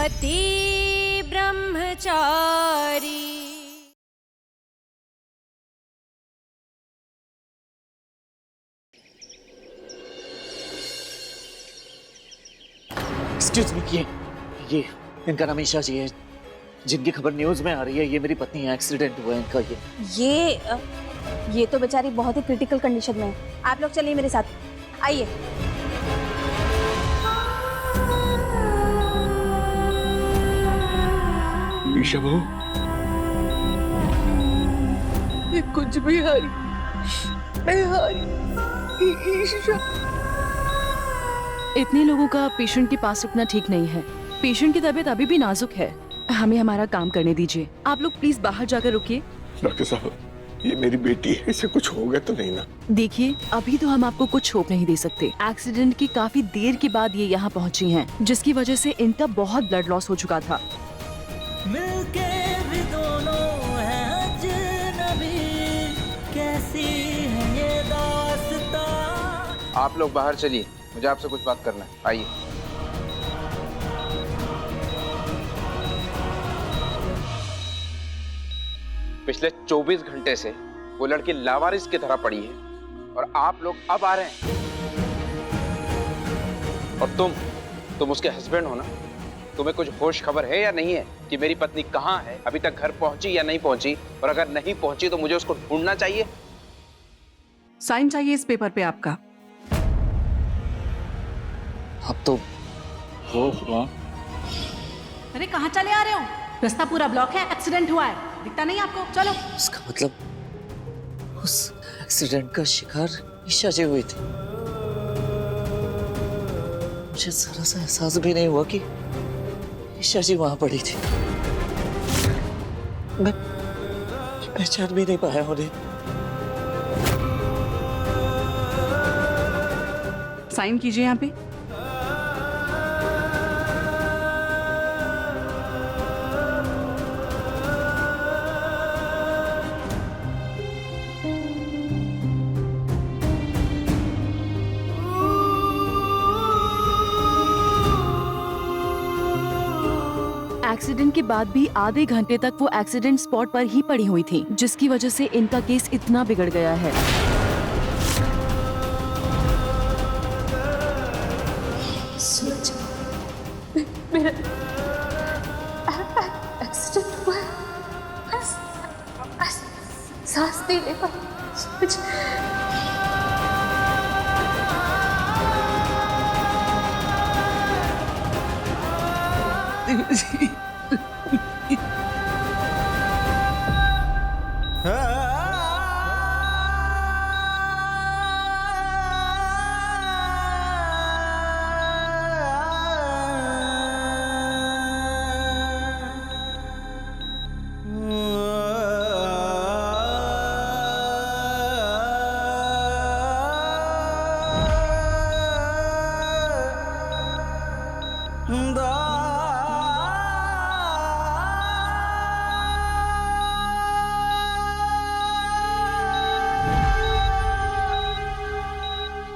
पति ब्रह्मचारी। Excuse me, ये इनका नाम ईशा जी है, जिनकी खबर न्यूज में आ रही है। ये मेरी पत्नी है, एक्सीडेंट हुआ है इनका। ये तो बेचारी बहुत ही क्रिटिकल कंडीशन में है। आप लोग चलिए मेरे साथ, आइए। ईशा बहू, मैं कुछ भी हारी, मैं हारी। ईशा, इतने लोगों का पेशेंट के पास रुकना ठीक नहीं है। पेशेंट की तबीयत अभी भी नाजुक है। हमें हमारा काम करने दीजिए। आप लोग प्लीज बाहर जाकर रुकिए। डॉक्टर साहब, ये मेरी बेटी है, इसे कुछ हो गया तो नहीं ना? देखिए, अभी तो हम आपको कुछ होप नहीं दे सकते। एक्सीडेंट की काफी देर के बाद ये यहाँ पहुँची हैं, जिसकी वजह से इनका बहुत ब्लड लॉस हो चुका था। मिलके भी दोनों हैं अजनबी, कैसी है ये दास्तां। आप लोग बाहर चलिए, मुझे आपसे कुछ बात करना है। आइए। पिछले 24 घंटे से वो लड़की लावारिस की तरह पड़ी है और आप लोग अब आ रहे हैं। और तुम उसके हस्बैंड हो ना? तुम्हें कुछ होश खबर है या नहीं है कि मेरी पत्नी कहाँ है? अभी तक घर पहुंची या नहीं पहुंची? और अगर नहीं पहुंची तो मुझे उसको ढूंढना चाहिए। साइन चाहिए इस पेपर पे आपका। अब तो वो हुआ। अरे कहाँ चले आ रहे हो? रास्ता पूरा ब्लॉक है, एक्सीडेंट हुआ है, दिखता नहीं आपको? चलो। उसका मतलब उस एक्सीडेंट का शिकार ईशा जी हुई थी। मुझे जरा सा एहसास भी नहीं हुआ कि ईशा जी वहां पड़ी थी। मैं पहचान भी नहीं पाया उन्हें। साइन कीजिए यहाँ पे। एक्सीडेंट के बाद भी आधे घंटे तक वो एक्सीडेंट स्पॉट पर ही पड़ी हुई थी, जिसकी वजह से इनका केस इतना बिगड़ गया है। सूरज, मेरा एक्सीडेंट हुआ है। सांस नहीं ले पाई। सूरज,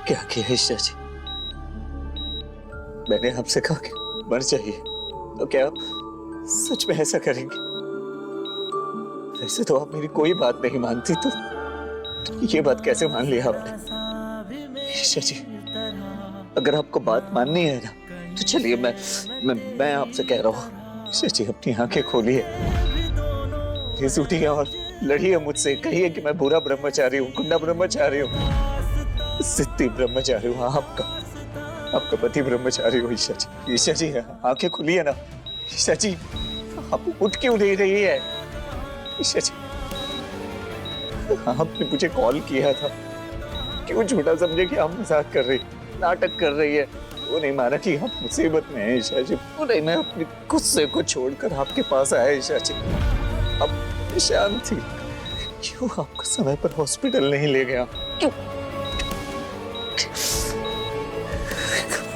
क्या किया ईशा जी? मैंने आपसे कहा कि मर जाइए, तो क्या आप सच में ऐसा करेंगे? वैसे तो आप मेरी कोई बात नहीं मानती, तो ये बात कैसे मान लिया आपने? ईशा जी, अगर आपको बात माननी है ना, तो चलिए मैं आपसे कह रहा हूँ, ईशा जी अपनी आंखें खोलिए, प्लीज उठिए और लड़िए मुझसे। कहिए कि मैं बुरा ब्रह्मचारी हूँ, गुंडा ब्रह्मचारी हूँ, सिद्धि ब्रह्मचारी हूँ, आपका पति ब्रह्मचारी हो। ईशा जी, ईशा जी आंखें खुली है ना? ईशा जी, आप उठ क्यों नहीं रही है? ईशा जी, आपने मुझे कॉल किया था, क्यों झूठा समझे कि आप मजाक कर रही, नाटक कर रही है? वो नहीं माना कि आप मुसीबत में हैं ईशा जी। वो नहीं, मैं अपने गुस्से को छोड़कर आपके पास आया ईशा जी। अब शांत थी, क्यों आपको समय पर हॉस्पिटल नहीं ले गया? क्यों?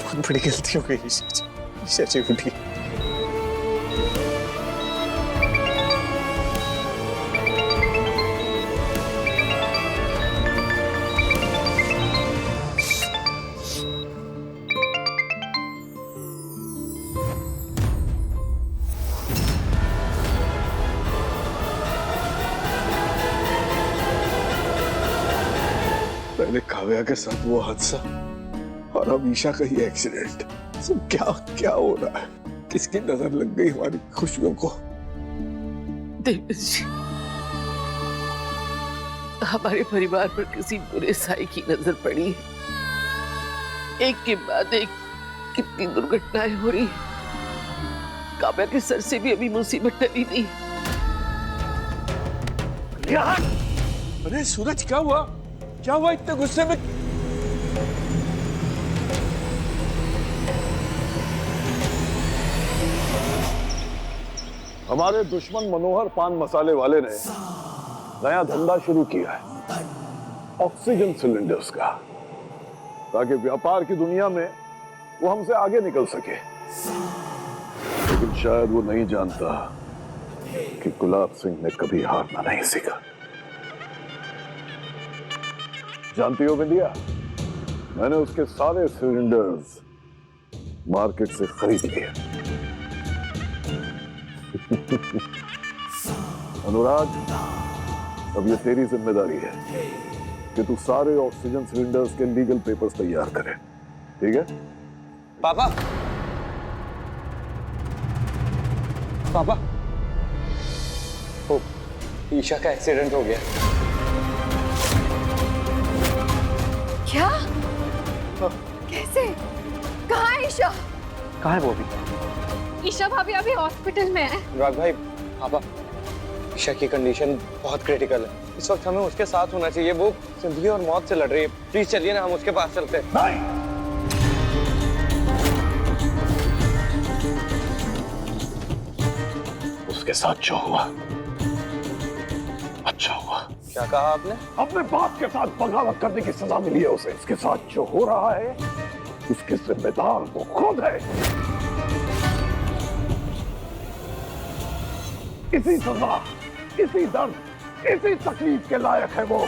बहुत बड़ी गलती हो गई ईशा जी। ईशा जी उठिए। काव्या के साथ वो हादसा और अब ईशा का ही एक्सीडेंट, सब क्या क्या हो रहा है? किसकी नजर लग गई हमारी खुशियों को? देवेश जी, हमारे परिवार पर किसी बुरे साई की नजर पड़ी है। एक के बाद एक कितनी दुर्घटनाएं हो रही है। काव्या के सर से भी अभी मुसीबत टली नहीं। अरे सूरज, क्या हुआ? क्या हुआ इतने गुस्से में? हमारे दुश्मन मनोहर पान मसाले वाले ने नया धंधा शुरू किया है, ऑक्सीजन सिलेंडर्स का, ताकि व्यापार की दुनिया में वो हमसे आगे निकल सके। लेकिन शायद वो नहीं जानता कि गुलाब सिंह ने कभी हारना नहीं सीखा। जानती हो बिंदिया, मैंने उसके सारे सिलेंडर्स मार्केट से खरीद लिए। अनुराग, अब ये तेरी जिम्मेदारी है कि तू सारे ऑक्सीजन सिलेंडर्स के लीगल पेपर्स तैयार करे, ठीक है? पापा, पापा, ओ, ईशा का एक्सीडेंट हो गया। क्या? कैसे? कहाँ है ईशा? कहाँ है वो अभी? ईशा भाभी अभी हॉस्पिटल में है। अनुराग भाई, पापा, ईशा की कंडीशन बहुत क्रिटिकल है। इस वक्त हमें उसके साथ होना चाहिए। वो जिंदगी और मौत से लड़ रही है। प्लीज चलिए ना, हम उसके पास चलते हैं। नहीं, उसके साथ जो हुआ अच्छा हुआ। क्या कहा आपने? अपने बाप के साथ बगावत करने की सजा मिली है उसे। इसके साथ जो हो रहा है उसके जिम्मेदार वो खुद है। इसी सजा, इसी दर्द, इसी तकलीफ के लायक है वो।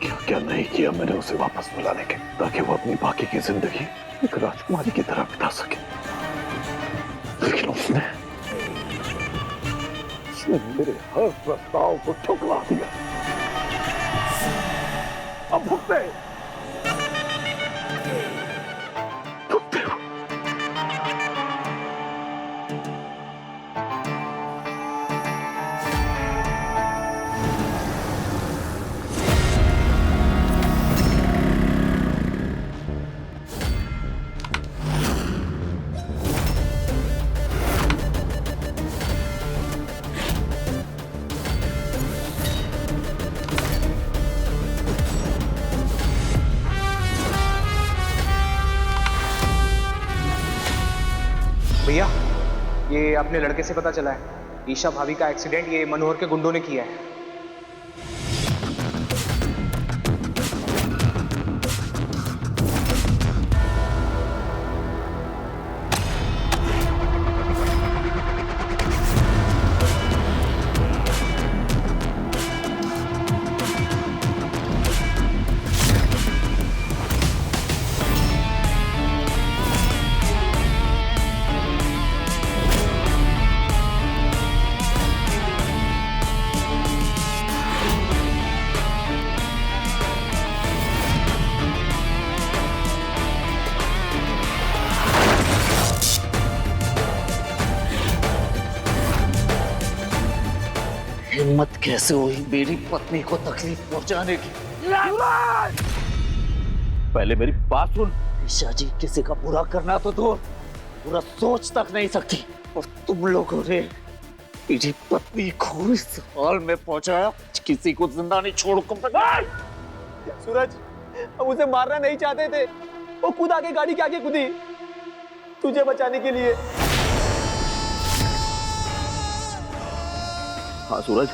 क्या क्या नहीं किया मैंने उसे वापस बुलाने के, ताकि वो अपनी बाकी की जिंदगी एक राजकुमारी की तरह बिता सके। लेकिन उसने मेरे हर प्रस्ताव को ठुकरा दिया। अब भुगते हो। भैया, ये अपने लड़के से पता चला है, ईशा भाभी का एक्सीडेंट ये मनोहर के गुंडों ने किया है। हिम्मत कैसे हुई मेरी पत्नी को तकलीफ पहुंचाने की? पहले मेरी बात सुन। ईशा जी किसी का बुरा करना तो दो, बुरा सोच तक नहीं सकती, और तुम लोगों ने मेरी पत्नी को इस हाल में पहुंचाया। किसी को जिंदा नहीं छोड़ूंगा। सूरज, हम उसे मारना नहीं चाहते थे, वो खुद आके गाड़ी के आगे कूदी तुझे बचाने के लिए। हाँ सूरज,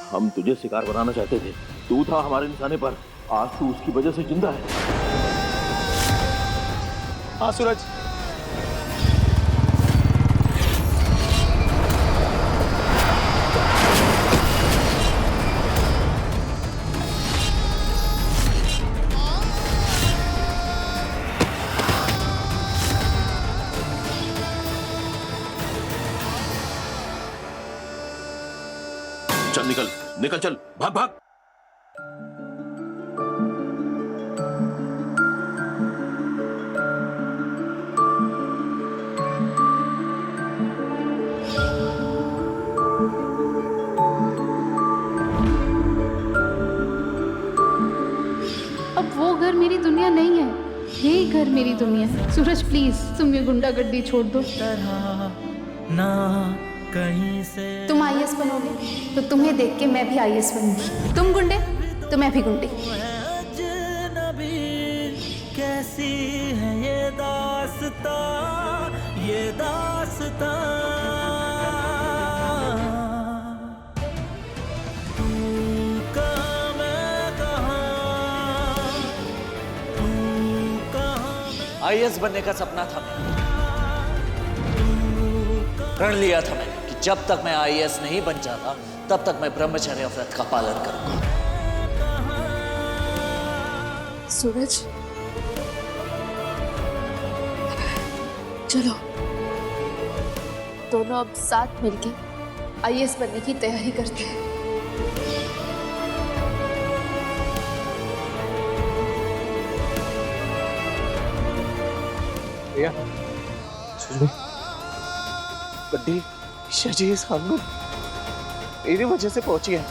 हम तुझे शिकार बनाना चाहते थे। तू था हमारे निशाने पर, आज तू उसकी वजह से जिंदा है। हाँ सूरज, चल निकल निकल, चल भाग भाग। मेरी दुनिया है। सूरज प्लीज तुम ये गुंडागर्दी छोड़ दो। ना कहीं से तुम आईएएस बनोगे तो तुम्हें देख के मैं भी आईएएस बनूंगी। तुम गुंडे तो मैं भी गुंडी। अजनबी कैसी है ये दास्तां, ये दास्तां। तू कहाँ मैं कहाँ, तू कहाँ। आईएएस बनने का सपना था मेरा, प्रण लिया था मैंने कि जब तक मैं आईएएस नहीं बन जाता तब तक मैं ब्रह्मचर्य व्रत का पालन करूंगा। सूरज चलो दोनों अब साथ मिलके आईएएस बनने की तैयारी करते हैं। भैया बड्डी ईशा जी इस हाल में मेरी वजह से पहुंची है।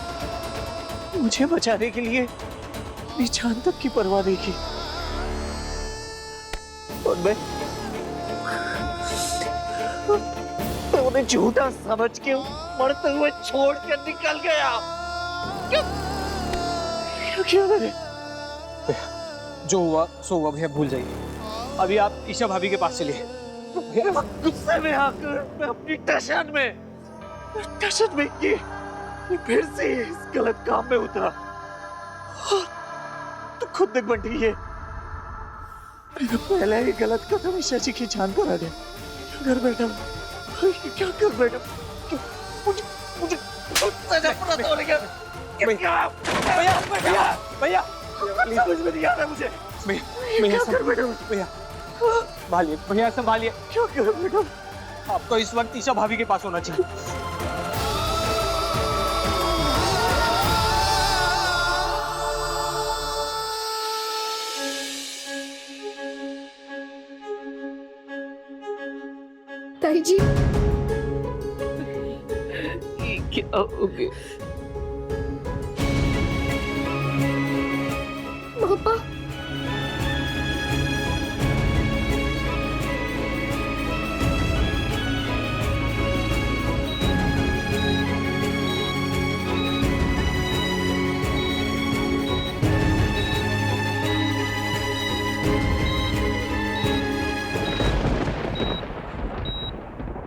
मुझे बचाने के लिए अपनी जान तक की परवाह नहीं की। और मैं उन्हें झूठा समझ के मरते हुए छोड़ कर निकल गया। क्यों किया मैंने? जो हुआ सो हुआ भैया, भूल जाइए। अभी आप ईशा भाभी के पास चलिए। गुस्से में आकर मैं अपनी टशन में की फिर से इस गलत काम में उतरा। तो खुद देख बंटी, ये पहला ही गलत कदम ईशा जी की जान पर आ गया। क्या कर बैठा मुझे नफरत हो रही है। भैया समझ में नहीं आ रहा मुझे। भैया संभालिए, भैया संभालिए। क्या कर बैठा? आपको इस वक्त ईशा भाभी के पास होना चाहिए। ताई जी ये क्या हो गया? पापा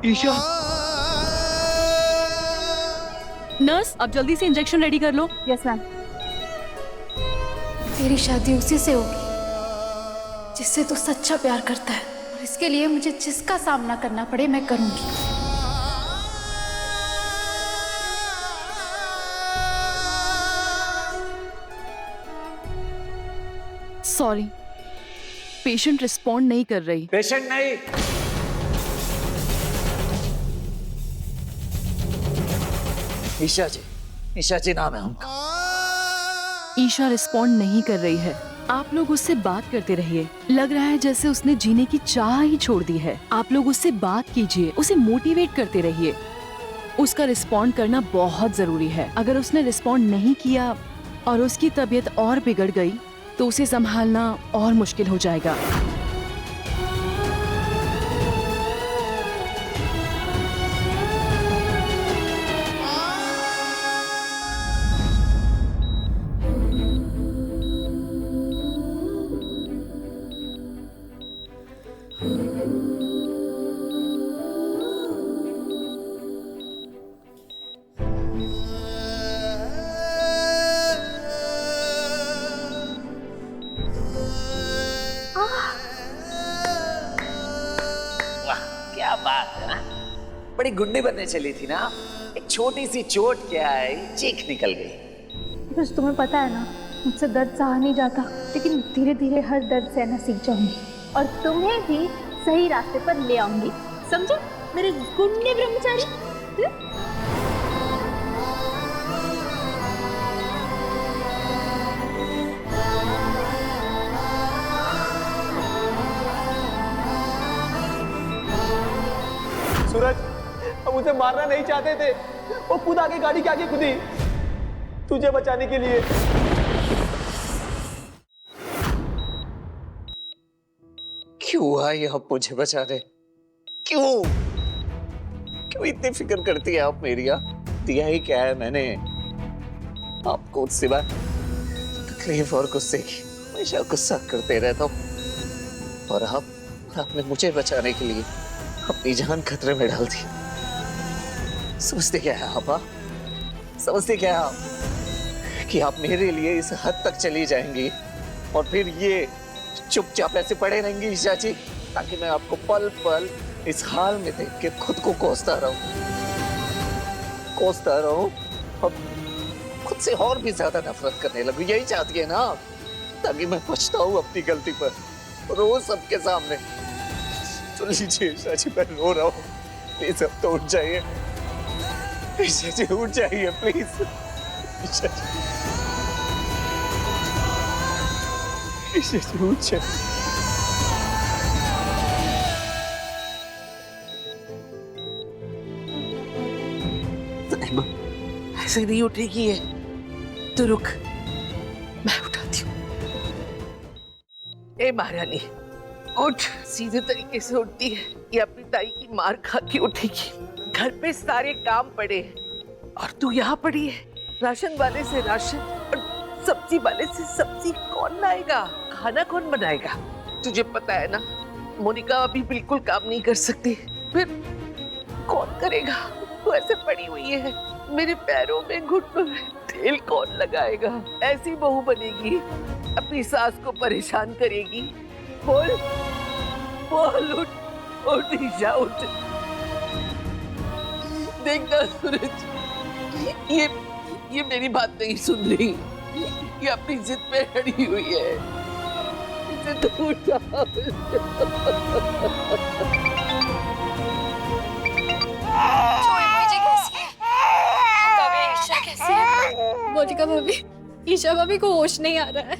ईशा, नर्स अब जल्दी से इंजेक्शन रेडी कर लो। Yes ma'am. तेरी शादी उसी से होगी जिससे तू सच्चा प्यार करता है, और इसके लिए मुझे जिसका सामना करना पड़े मैं करूंगी। सॉरी, पेशेंट रिस्पॉन्ड नहीं कर रही। पेशेंट नहीं, ईशा जी नाम है उनका। ईशा रिस्पॉन्ड नहीं कर रही है। आप लोग उससे बात करते रहिए। लग रहा है जैसे उसने जीने की चाह ही छोड़ दी है। आप लोग उससे बात कीजिए, उसे मोटिवेट करते रहिए। उसका रिस्पॉन्ड करना बहुत जरूरी है। अगर उसने रिस्पॉन्ड नहीं किया और उसकी तबीयत और बिगड़ गई तो उसे संभालना और मुश्किल हो जाएगा। क्या बात है ना, बड़ी गुंडी बनने चली थी ना। एक छोटी सी चोट क्या है, चीख निकल गई। बस तुम्हें पता है ना, मुझसे दर्द सहा नहीं जाता, लेकिन धीरे धीरे हर दर्द सहना सीख जाऊंगी और तुम्हें भी सही रास्ते पर ले आऊंगी। समझे मेरे गुंडे ब्रह्मचारी? सूरज, हम उसे मारना नहीं चाहते थे, वो खुद आके गाड़ी के आगे कूदी तुझे बचाने के लिए। क्यों आई आप मुझे बचाने? क्यों क्यों इतनी फिक्र करती है आप मेरी? दिया ही क्या है मैंने आपको सिवा तकलीफ और गुस्से की? हमेशा गुस्सा करते रहता हूँ और आपने मुझे बचाने के लिए अपनी जान खतरे में डाल दी। समझते क्या है आप? समझते क्या है आप कि आप मेरे लिए इस हद तक चली जाएंगी और फिर ये चुपचाप ऐसे पड़े रहेंगी ईशा जी, ताकि मैं आपको पल पल इस हाल में देख के खुद को कोसता रहूं और खुद से और भी ज्यादा नफरत करने लगूं? यही चाहती है ना आप? ताकि मैं पछताऊं अपनी गलती पर रोज सबके सामने। तो लीजिए ईशा जी, मैं रो रहा हूँ, प्लीज अब तो उठ जाइए। ईशा जी उठ जाइए प्लीज। ईशा जी, ईशा जी उठ जाइए। ऐसे नहीं उठेगी ये, तो रुक, मैं उठाती हूँ। ए महारानी, उठ। सीधे तरीके से उठती है ये अपनी ताई की मार खा के उठेगी। घर पे सारे काम पड़े और तू यहाँ पड़ी है। राशन वाले से राशन और सब्जी वाले से सब्जी कौन लाएगा? खाना कौन बनाएगा? तुझे पता है ना, मोनिका अभी बिल्कुल काम नहीं कर सकती, फिर कौन करेगा? तू ऐसे पड़ी हुई है, मेरे पैरों में घुटनों में तेल कौन लगाएगा? ऐसी बहू बनेगी, अपनी सास को परेशान करेगी। बोल बोल, उठ ईशा, उठ। देखना सूरज, ये मेरी बात नहीं सुन रही, ये अपनी जिद पे अड़ी हुई है। इसे दूर जाओ। मोनिका भाभी, ईशा भाभी को होश नहीं आ रहा है।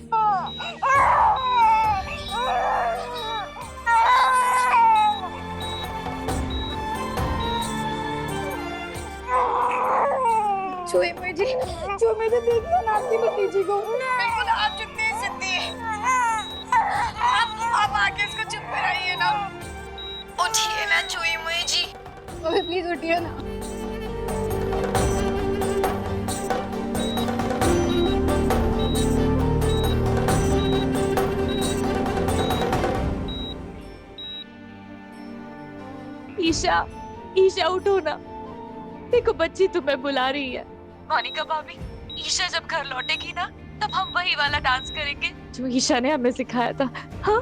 छुए मुझे देखिए ना आपकी भतीजी को। बिल्कुल आप चुप नहीं सकती। आप आके इसको चुप कराइए ना। उठिए ना छुए मुझे। प्लीज उठिए ना। ईशा, ईशा उठो ना, देखो बच्ची तुम्हें बुला रही है। मोनिका भाभी, ईशा जब घर लौटेगी ना, तब हम वही वाला डांस करेंगे जो ईशा ने हमें सिखाया था। हाँ?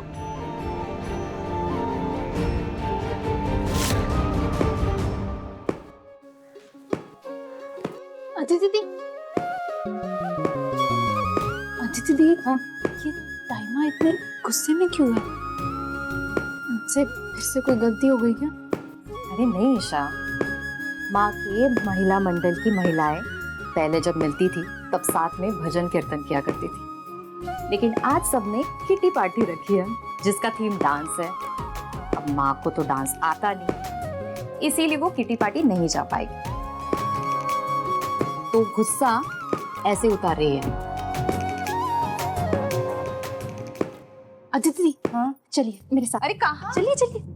अदिति दी, अदिति दी, ये ताइमा इतने गुस्से में क्यों है? मुझसे फिर से कोई गलती हो गई क्या? अरे नहीं ईशा, माँ के महिला मंडल की महिलाएं पहले जब मिलती थी तब साथ में भजन कीर्तन किया करती थी, लेकिन आज सबने किटी पार्टी रखी है जिसका थीम डांस है। अब माँ को तो डांस आता नहीं, इसीलिए वो किटी पार्टी नहीं जा पाएगी, तो गुस्सा ऐसे उतार रही है। अदिति दी, हाँ चलिए मेरे साथ। अरे कहाँ? चलिए चलिए।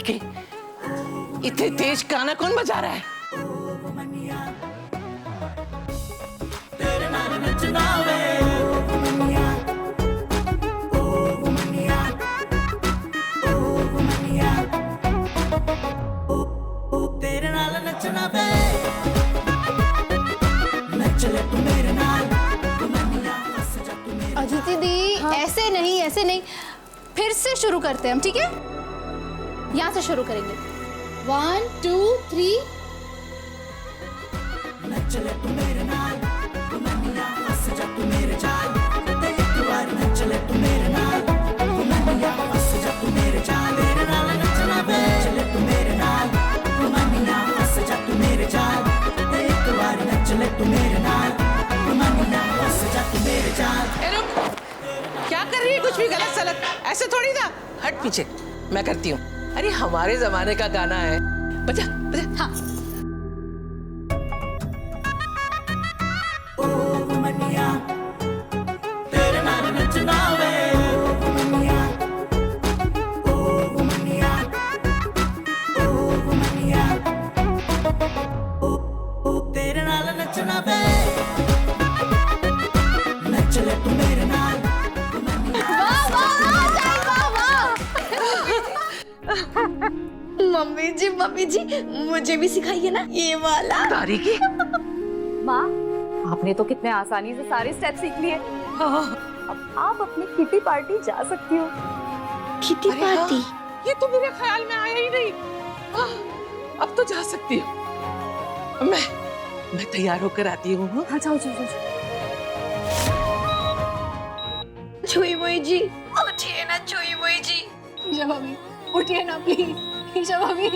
के इतने तेज गाना कौन बजा रहा है? अदिति दी, हाँ? ऐसे नहीं, फिर से शुरू करते हैं हम, ठीक है? यहाँ से शुरू करेंगे। 1 2 3। नचले तू मेरे नाल, तू मनिया फस जा तू मेरे जाल, ते एक बार नचले तू मेरे नाल, तू मनिया फस जा तू मेरे जाल, तेरे नाल नचना बे, नचले तू मेरे नाल, तू मनिया फस जा तू मेरे जाल, ते एक बार नचले तू मेरे नाल, तू मनिया फस जा तू मेरे जाल। क्या कर रही है? कुछ भी गलत सलत ऐसे थोड़ी था। हट पीछे, मैं करती हूँ। अरे हमारे जमाने का गाना है, बजा बजा। हाँ। ओ मनिया मम्मी जी मुझे भी सिखाइए ना ये वाला। तारीकी माँ, आपने तो कितने आसानी से सारे स्टेप सीख लिए। अब आप अपनी किटी पार्टी जा सकती हो। Kitty party? ये तो मेरे ख्याल में आया ही नहीं। अब तो जा सकती हूँ। मैं तैयार होकर आती हूँ। हाँ जाओ जाओ जाओ। छुई मुई जी उठिए ना, छुई मुई जी। ईशा भाभी उठिए ना प्लीज, ईशा भाभी।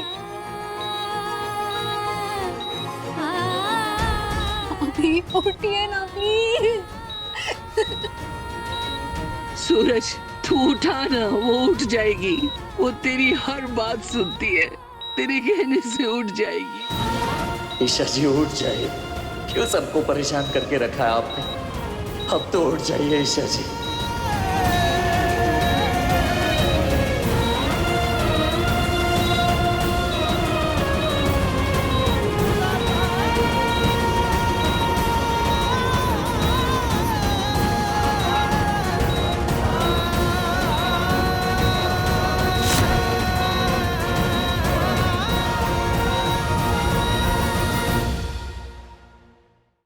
उठिए ना प्लीज। सूरज तू उठा ना, वो उठ जाएगी। वो तेरी हर बात सुनती है, तेरे कहने से उठ जाएगी। ईशा जी उठ जाइए, क्यों सबको परेशान करके रखा है आपने? अब तो उठ जाइए ईशा जी।